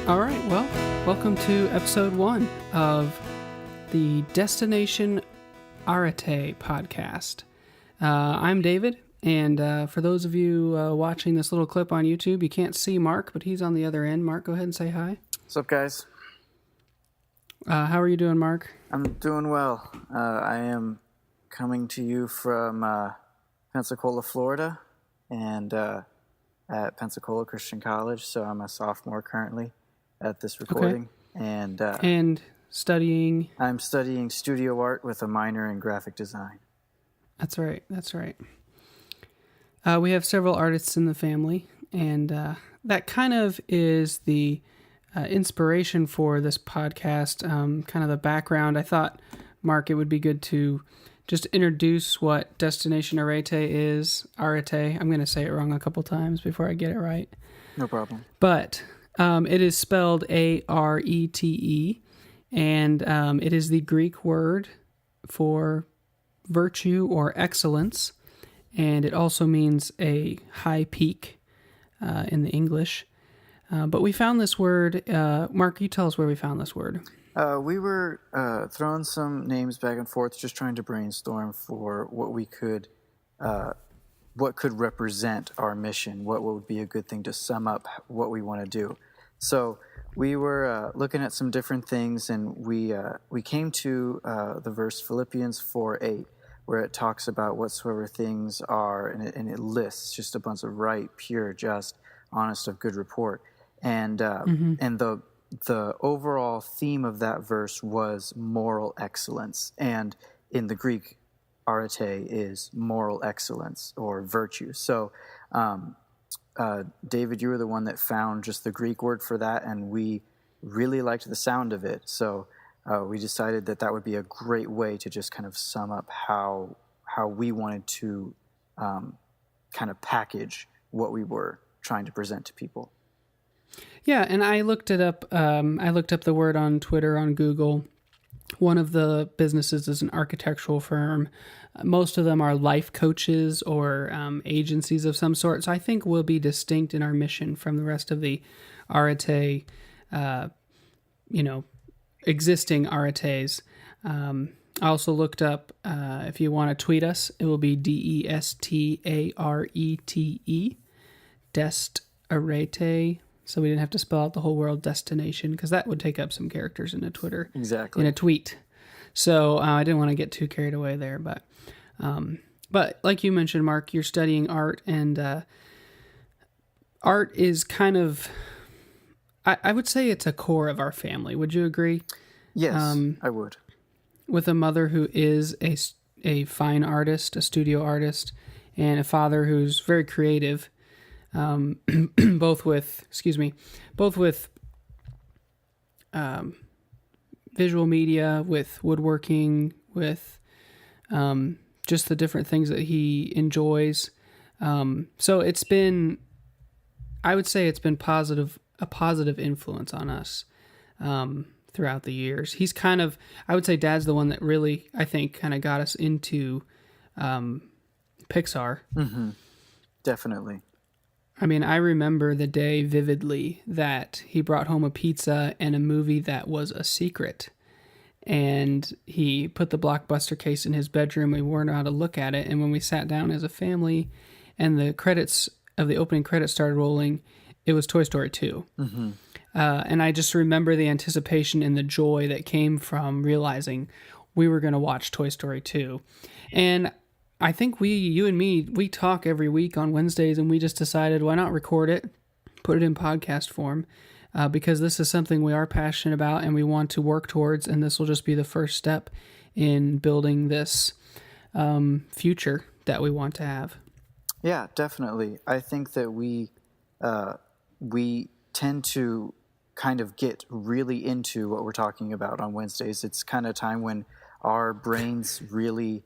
All right, well, welcome to episode 1 of the Destination Arete podcast. I'm David, and for those of you watching this little clip on YouTube, you can't see Mark, but he's on the other end. Mark, go ahead and say hi. What's up, guys? How are you doing, Mark? I'm doing well. I am coming to you from Pensacola, Florida, and at Pensacola Christian College, so I'm a sophomore currently at this recording. Okay. And studying? I'm studying studio art with a minor in graphic design. That's right. We have several artists in the family, and that kind of is the inspiration for this podcast, kind of the background. I thought, Mark, it would be good to just introduce what Destination Arete is. Arete. I'm going to say it wrong a couple times before I get it right. No problem. But it is spelled Arete, and it is the Greek word for virtue or excellence, and it also means a high peak in the English. But we found this word. Mark, you tell us where we found this word. We were throwing some names back and forth, just trying to brainstorm for what could represent our mission, what would be a good thing to sum up what we want to do. So we were looking at some different things, and we came to the verse Philippians 4:8, where it talks about whatsoever things are, and it lists just a bunch of right, pure, just, honest, of good report. And and the overall theme of that verse was moral excellence. And in the Greek, arete is moral excellence or virtue. So, David, you were the one that found just the Greek word for that, and we really liked the sound of it. So we decided that would be a great way to just kind of sum up how we wanted to kind of package what we were trying to present to people. Yeah, and I looked it up. I looked up the word on Twitter, on Google. One of the businesses is an architectural firm. Most of them are life coaches or agencies of some sort. So I think we'll be distinct in our mission from the rest of the Arete, existing Aretes. I also looked up, if you want to tweet us, it will be DESTARETE, Dest Arete. So we didn't have to spell out the whole word destination, because that would take up some characters in a Twitter. Exactly. In a tweet. So I didn't want to get too carried away there. But like you mentioned, Mark, you're studying art, and art is kind of, I would say it's a core of our family. Would you agree? Yes, I would. With a mother who is a fine artist, a studio artist, and a father who's very creative. Both with visual media, with woodworking, with just the different things that he enjoys. So I would say it's been a positive influence on us throughout the years. He's I would say Dad's the one that really, I think, kind of got us into Pixar. Mm-hmm. Definitely. I mean, I remember the day vividly that he brought home a pizza and a movie that was a secret. And he put the Blockbuster case in his bedroom. We weren't allowed to look at it. And when we sat down as a family and the credits of the opening credits started rolling, it was Toy Story 2. Mm-hmm. And I just remember the anticipation and the joy that came from realizing we were going to watch Toy Story 2. And I think you and me, we talk every week on Wednesdays, and we just decided, why not record it, put it in podcast form, because this is something we are passionate about and we want to work towards, and this will just be the first step in building this future that we want to have. Yeah, definitely. I think that we tend to kind of get really into what we're talking about on Wednesdays. It's kind of time when our brains really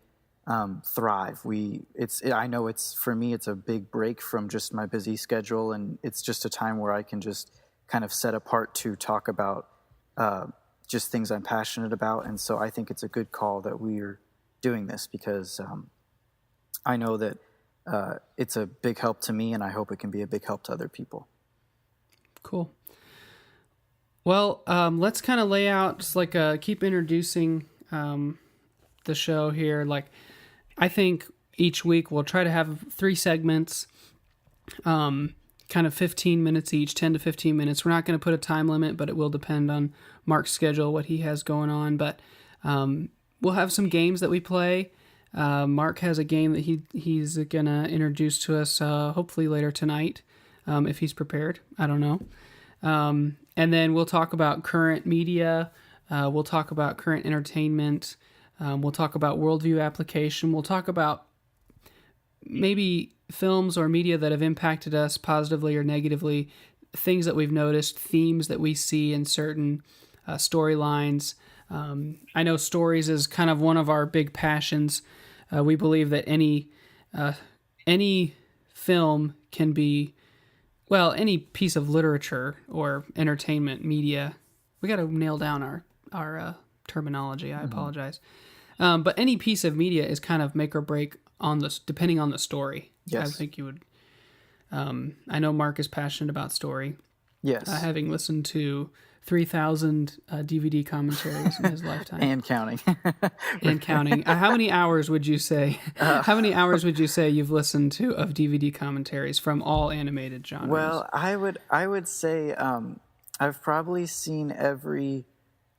thrive. I know it's, for me, it's a big break from just my busy schedule, and it's just a time where I can just kind of set apart to talk about just things I'm passionate about. And so I think it's a good call that we're doing this, because I know that it's a big help to me, and I hope it can be a big help to other people. Cool. Well, let's kind of lay out, just like keep introducing the show here. Like, I think each week we'll try to have 3 segments, kind of 15 minutes each, 10 to 15 minutes. We're not going to put a time limit, but it will depend on Mark's schedule, what he has going on. But we'll have some games that we play. Mark has a game that he's going to introduce to us hopefully later tonight, if he's prepared. I don't know. And then we'll talk about current media. We'll talk about current entertainment. We'll talk about worldview application. We'll talk about maybe films or media that have impacted us positively or negatively, things that we've noticed, themes that we see in certain storylines. I know stories is kind of one of our big passions. We believe that any film can be, well, any piece of literature or entertainment media. We got to nail down our terminology. I apologize. But any piece of media is kind of make or break on this, depending on the story. Yes. I think you would. I know Mark is passionate about story. Yes. Having listened to 3,000 DVD commentaries in his lifetime. And counting. And counting. How many hours would you say? How many hours would you say you've listened to of DVD commentaries from all animated genres? Well, I would say I've probably seen every.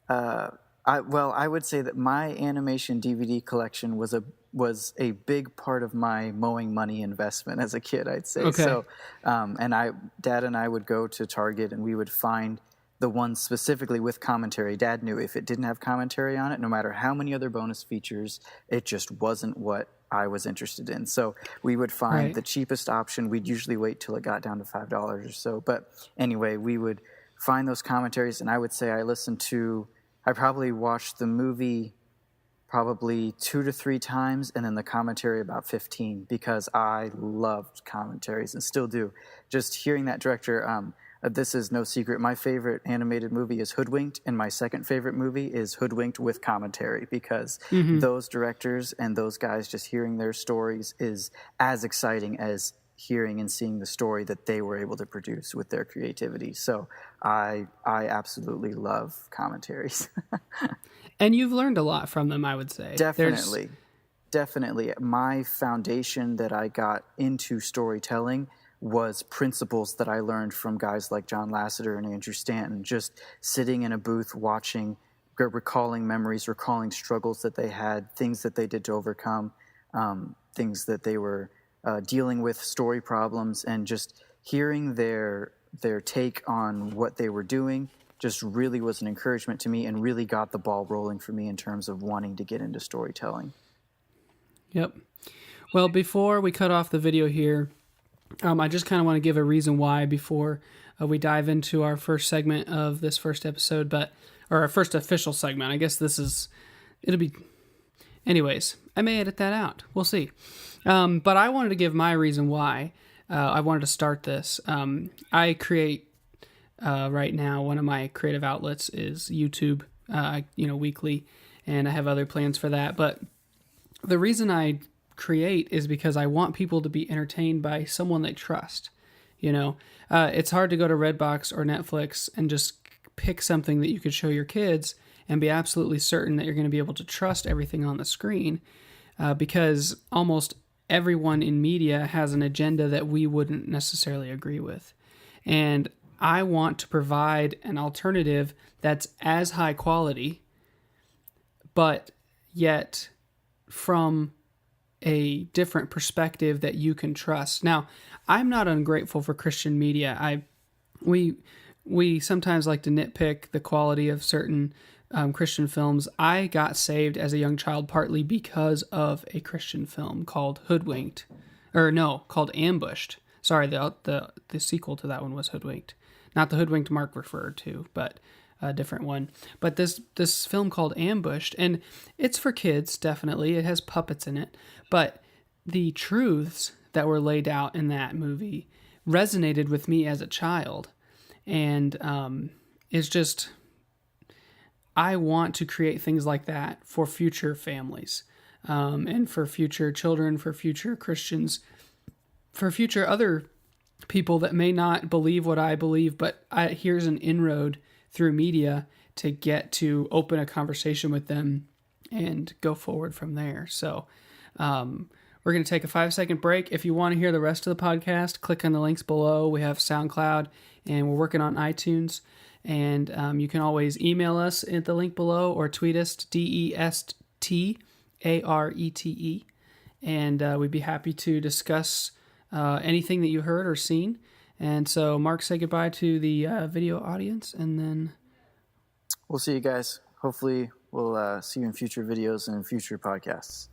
I would say that my animation DVD collection was a big part of my mowing money investment as a kid, I'd say. Okay. So, Dad and I would go to Target and we would find the ones specifically with commentary. Dad knew if it didn't have commentary on it, no matter how many other bonus features, it just wasn't what I was interested in. So we would find the cheapest option. We'd usually wait till it got down to $5 or so. But anyway, we would find those commentaries, and I would say I probably watched the movie probably 2 to 3 times, and then the commentary about 15, because I loved commentaries and still do. Just hearing that director, this is no secret, my favorite animated movie is Hoodwinked, and my second favorite movie is Hoodwinked with commentary, because those directors and those guys, just hearing their stories is as exciting as hearing and seeing the story that they were able to produce with their creativity. So I absolutely love commentaries. And you've learned a lot from them, I would say. Definitely. My foundation that I got into storytelling was principles that I learned from guys like John Lasseter and Andrew Stanton, just sitting in a booth watching, recalling memories, recalling struggles that they had, things that they did to overcome, things that they were dealing with, story problems, and just hearing their take on what they were doing just really was an encouragement to me and really got the ball rolling for me in terms of wanting to get into storytelling. Yep. Well, before we cut off the video here, I just kind of want to give a reason why before we dive into our first segment of this first episode, or our first official segment. I guess it'll be... Anyways, I may edit that out. We'll see. But I wanted to give my reason why I wanted to start this. I create... right now, one of my creative outlets is YouTube, weekly, and I have other plans for that. But the reason I create is because I want people to be entertained by someone they trust. It's hard to go to Redbox or Netflix and just pick something that you could show your kids and be absolutely certain that you're going to be able to trust everything on the screen, because almost everyone in media has an agenda that we wouldn't necessarily agree with. And I want to provide an alternative that's as high quality, but yet from a different perspective that you can trust. Now, I'm not ungrateful for Christian media. We sometimes like to nitpick the quality of certain Christian films. I got saved as a young child partly because of a Christian film called called Ambushed. Sorry, the sequel to that one was Hoodwinked. Not the Hoodwinked Mark referred to, but a different one. But this film called Ambushed, and it's for kids, definitely. It has puppets in it. But the truths that were laid out in that movie resonated with me as a child. And it's just, I want to create things like that for future families, and for future children, for future Christians, for future other people that may not believe what I believe, but here's an inroad through media to get to open a conversation with them and go forward from there. So we're going to take a 5-second break. If you want to hear the rest of the podcast, click on the links below. We have SoundCloud and we're working on iTunes. And you can always email us at the link below or tweet us, DESTARETE. And we'd be happy to discuss anything that you heard or seen. And so, Mark, say goodbye to the video audience, and then we'll see you guys. Hopefully, we'll see you in future videos and future podcasts.